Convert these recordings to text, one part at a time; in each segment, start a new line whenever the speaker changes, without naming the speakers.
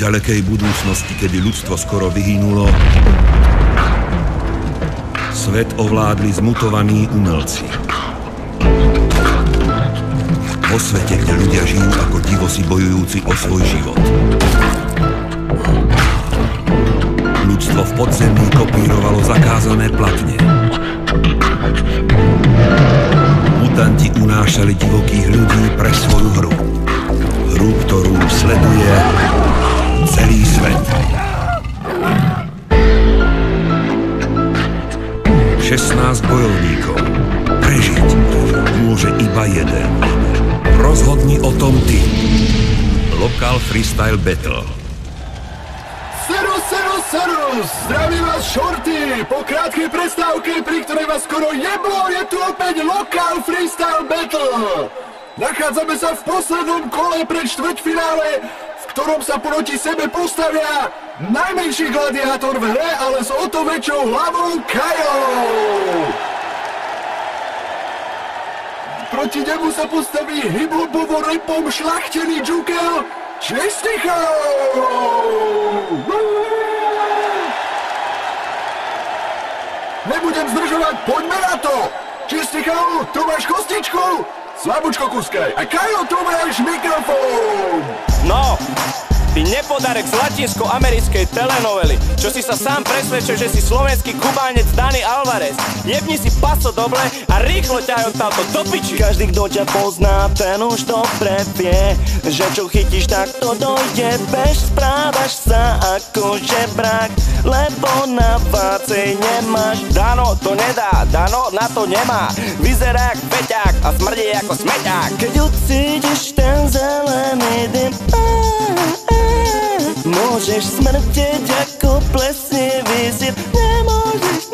ďalekej budúcnosti, kedy ľudstvo skoro vyhynulo, svet ovládli zmutovaní umelci. Vo svete, kde ľudia žijú ako divosi bojujúci o svoj život. Ľudstvo v podzemí kopírovalo zakázané platne. Mutanti unášali divokých ľudí pre svoju hru. Hru, ktorú sleduje celý svet. 16 bojovníkov. Prežiť môže iba jeden. Rozhodni o tom ty. Local Freestyle Battle.
Serus! Zdraví vás Shorty! Po krátkej prestávke, pri ktorej vás skoro jeblo, je tu opäť Local Freestyle Battle! Nachádzame sa v poslednom kole pred štvrťfinále, v ktorom sa proti sebe postavia najmenší gladiátor v hre, ale s o to väčšou hlavou Kajo! Proti nemu sa postaví hiphopovo rapom šľachtený džukel Čistichov! Nebudem zdržovať, poďme na to! Čistichov, tu máš kostičku? Slabučko kuskaj. A Kajo, tu máš mikrofón!
No! Ty nepodarek z latinsko-americkej telenovely, čo si sa sám presvedčil, že si slovenský Kubánec Dani Alvarez. Jebni si paso doble a rýchlo ťahaj odtáto do piči.
Každý, kto ťa pozná, ten už dobre vie, že čo chytíš, tak to dojde. Bež, správaš sa ako žebrák, lebo na vácej nemáš.
Dano to nedá, Dano na to nemá. Vyzerá jak peťák a smrdí ako smeťák.
Keď ucítiš ten zelený dym, môžeš smrteť ako plesnivý sír. Nemôžeš.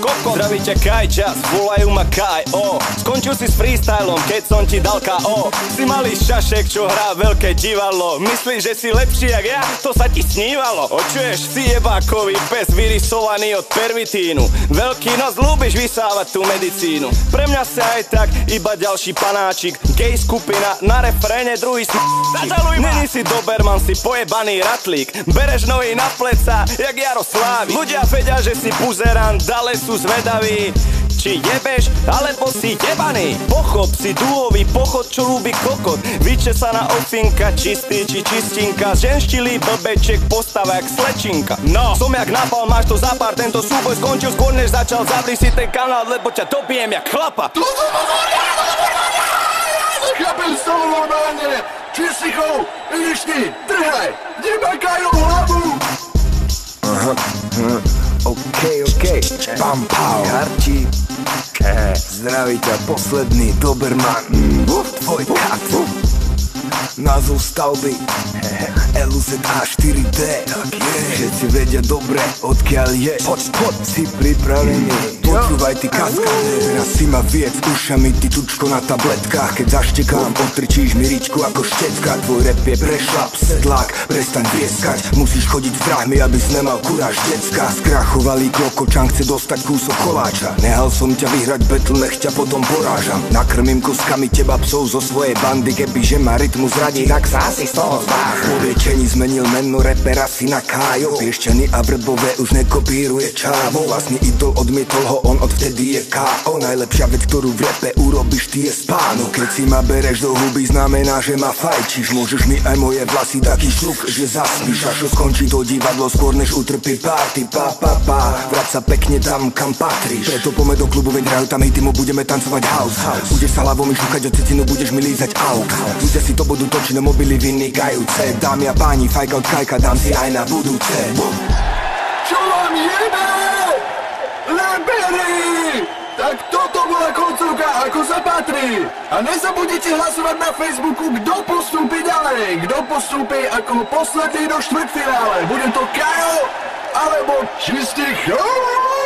Koko, zdraví ťa Kajčas, volajú ma K.O. Skončil si s freestylom, keď som ti dal K.O. Si malý šašek, čo hrá veľké divadlo. Myslíš, že si lepší jak ja? To sa ti snívalo. Očuješ, si jebákový pes vyrysovaný od pervitínu. Veľký nos, ľúbiš vysávať tú medicínu. Pre mňa si aj tak iba ďalší panáčik. Gay skupina, na refréne druhý Zataluj ma! Není si Doberman, si pojebaný ratlík. Bereš nohy na pleca, jak Jaroslávy. Ľudia vedia, že si buzerant, ale sú zvedaví, či jebeš, alebo si jebaný. Pochop, si dúhový pochod, čo ľúbi kokot. Vyčesaná ofinka, čistý či čistinka. Ženštilý blbeček, postava jak slečinka. No, som jak napal, máš to za pár. Tento súboj skončil skôr, než začal. Zavri si ten kanál, lebo ťa dobijem jak chlapa.
Chápem z toho normálne. Čistichov, ideš ty, trhaj, nebaj Kajo hlavu.
OK, pam pau, Harči, zdraví ťa posledný Doberman, tvoj kat, názov stavby, LUZA4D, všetci vedia dobre, odkiaľ je, poď, si pripravený, počúvaj ty kaskade, teraz si ma viec ušami, ty tučko na tabletkách, keď zaštekám, otrčíš mi ričku ako štecka, tvoj rap je prešlap, sedlák, prestaň vieskať, musíš chodiť s vrahmi, abys nemal kuráž decka, skrachovalý klokočan chce dostať kúsok koláča, nehal som ťa vyhrať battle, nech ťa potom porážam, nakrmím koskami teba psov zo svojej bandy, kebyže ma rytmus radí, tak sa asi z toho zbáš. Poviečení zmenil meno repera si na Kájo, Piešťany a Vrbové už nekopíruje Čávo, vlastný idol odmietol ho, on odvtedy je K.O. Najlepšia vec, ktorú v rape urobíš, ty je spánok. Keď si ma bereš do huby, znamená, že ma fajčíš. Môžeš mi aj moje vlasy taký šluk, že zaspíš, až skončí to divadlo skôr, než utrpí party. Vrať sa pekne tam, kam patríš. Preto poďme do klubu, veď hrajú tam hity, mu budeme tancovať house. Budeš sa hlavou mi šúkať od cecinu, budeš mi lízať aut. Ľudia si to budú točiť na mobily vynikajúce. Dámy a páni, fajka od Kajka, dám si aj na budúce.
Čo vám jebe? Reberi! Tak toto bola koncovka, ako sa patrí. A nezabudnite hlasovať na Facebooku, kto postúpi ďalej. Kto postúpi ako posledný do štvrťfinále. Bude to Kajo alebo Čistichov?